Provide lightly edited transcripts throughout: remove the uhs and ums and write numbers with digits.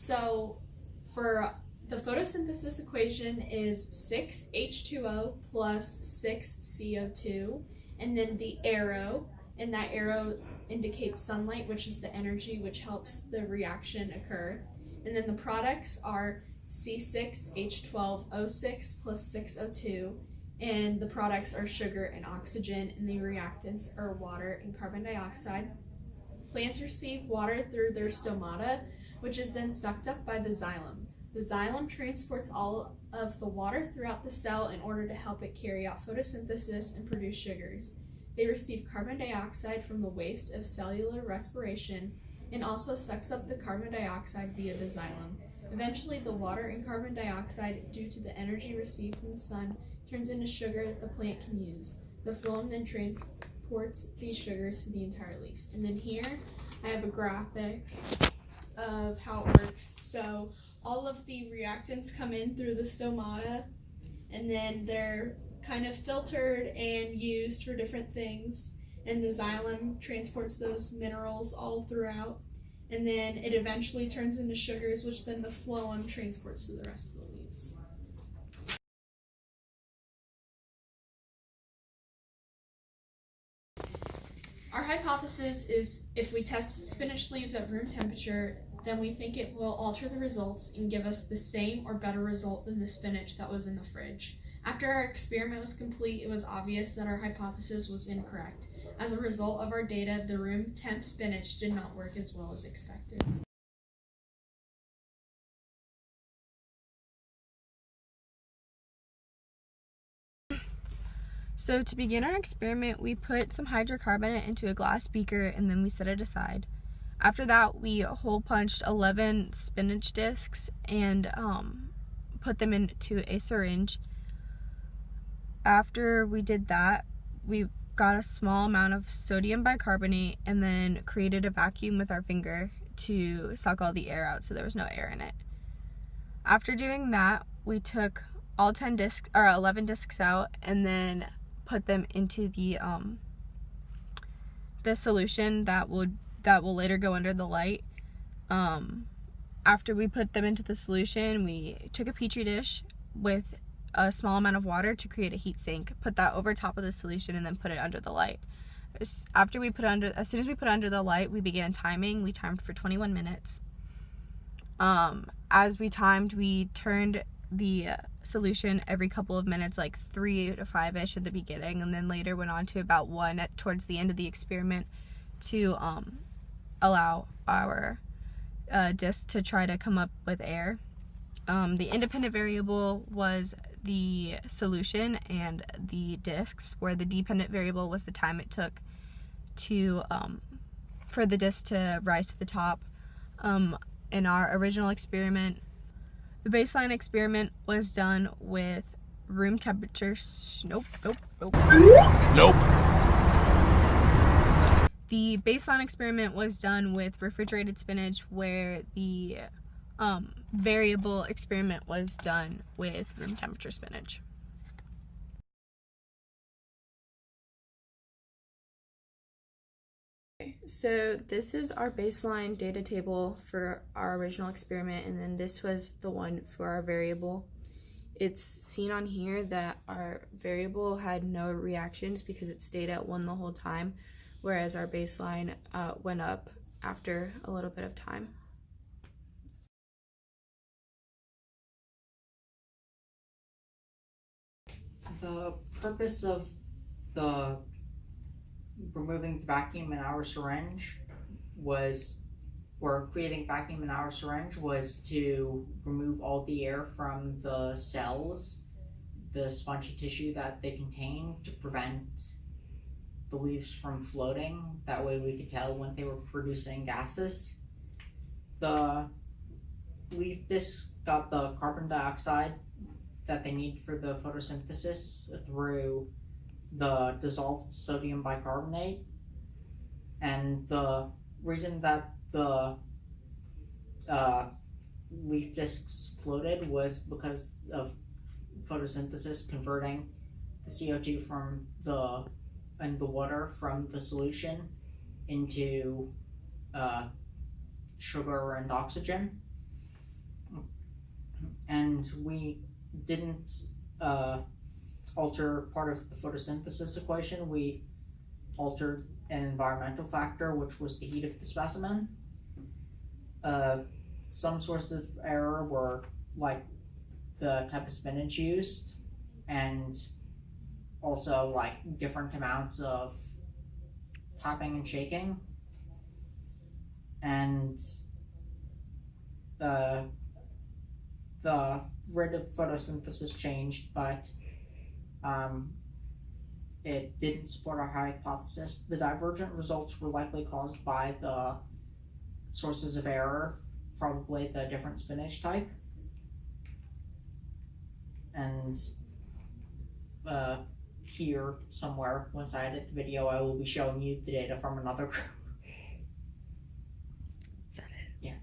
So for the photosynthesis equation is 6H2O plus 6CO2, and then the arrow, and that arrow indicates sunlight, which is the energy which helps the reaction occur. And then the products are C6H12O6 plus 6O2, and the products are sugar and oxygen, and the reactants are water and carbon dioxide. Plants receive water through their stomata, which is then sucked up by the xylem. The xylem transports all of the water throughout the cell in order to help it carry out photosynthesis and produce sugars. They receive carbon dioxide from the waste of cellular respiration and also sucks up the carbon dioxide via the xylem. Eventually, the water and carbon dioxide, due to the energy received from the sun, turns into sugar that the plant can use. The phloem then transports these sugars to the entire leaf. And then here I have a graphic of how it works. So all of the reactants come in through the stomata, and then they're kind of filtered and used for different things, and the xylem transports those minerals all throughout, and then it eventually turns into sugars, which then the phloem transports to the rest of the leaves. Our hypothesis is if we test spinach leaves at room temperature, then we think it will alter the results and give us the same or better result than the spinach that was in the fridge. After our experiment was complete, it was obvious that our hypothesis was incorrect. As a result of our data, the room temp spinach did not work as well as expected. So to begin our experiment, we put some hydrocarbonate into a glass beaker and then we set it aside. After that, we hole punched 11 spinach discs and put them into a syringe. After we did that, we got a small amount of sodium bicarbonate and then created a vacuum with our finger to suck all the air out so there was no air in it. After doing that, we took all 11 discs out and then put them into the solution that will later go under the light. After we put them into the solution, we took a petri dish with a small amount of water to create a heat sink, put that over top of the solution, and then put it under the light. As soon as we put it under the light, we began timing. We timed for 21 minutes. As we timed, we turned the solution every couple of minutes, like 3 to 5-ish at the beginning, and then later went on to about 1 towards the end of the experiment to allow our disc to try to come up with air. The independent variable was the solution and the discs, where the dependent variable was the time it took to for the disc to rise to the top. In our original experiment, the baseline experiment was done with room temperature. Nope. The baseline experiment was done with refrigerated spinach, where the variable experiment was done with room temperature spinach. So this is our baseline data table for our original experiment, and then this was the one for our variable. It's seen on here that our variable had no reactions because it stayed at 1 the whole time, whereas our baseline went up after a little bit of time. The purpose of the removing the vacuum in our syringe creating vacuum in our syringe was to remove all the air from the cells, the spongy tissue that they contain, to prevent the leaves from floating. That way we could tell when they were producing gases. The leaf discs got the carbon dioxide that they need for the photosynthesis through the dissolved sodium bicarbonate, and the reason that the leaf discs floated was because of photosynthesis converting the CO2 from the water from the solution into sugar and oxygen. and we didn't alter part of the photosynthesis equation. We altered an environmental factor, which was the heat of the specimen. Some sources of error were like the type of spinach used, and also like different amounts of tapping and shaking, and the rate of photosynthesis changed, but it didn't support our hypothesis. The divergent results were likely caused by the sources of error, probably the different spinach type. And here somewhere, once I edit the video, I will be showing you the data from another group. Is that it? Yeah.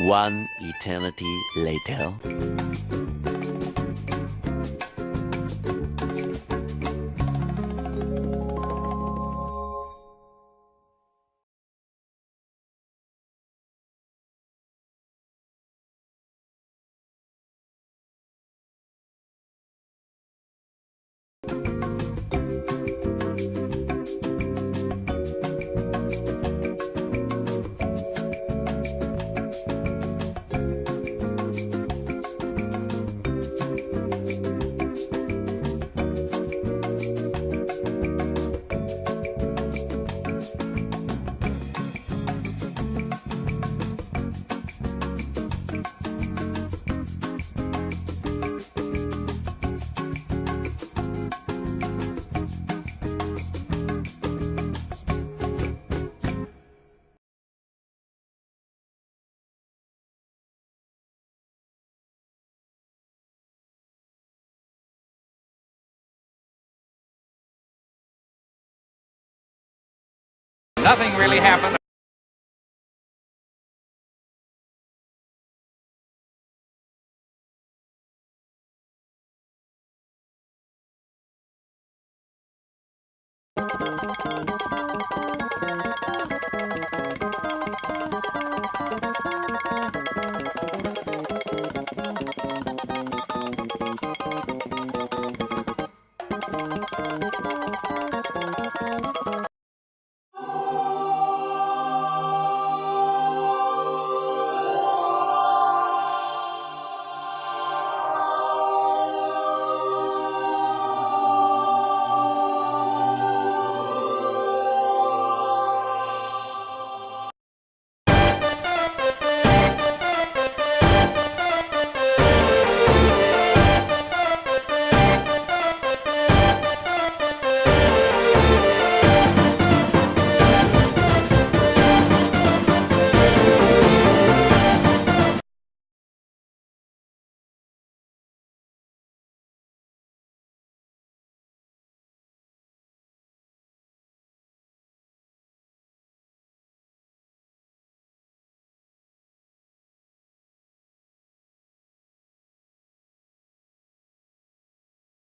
One eternity later. Nothing really happened.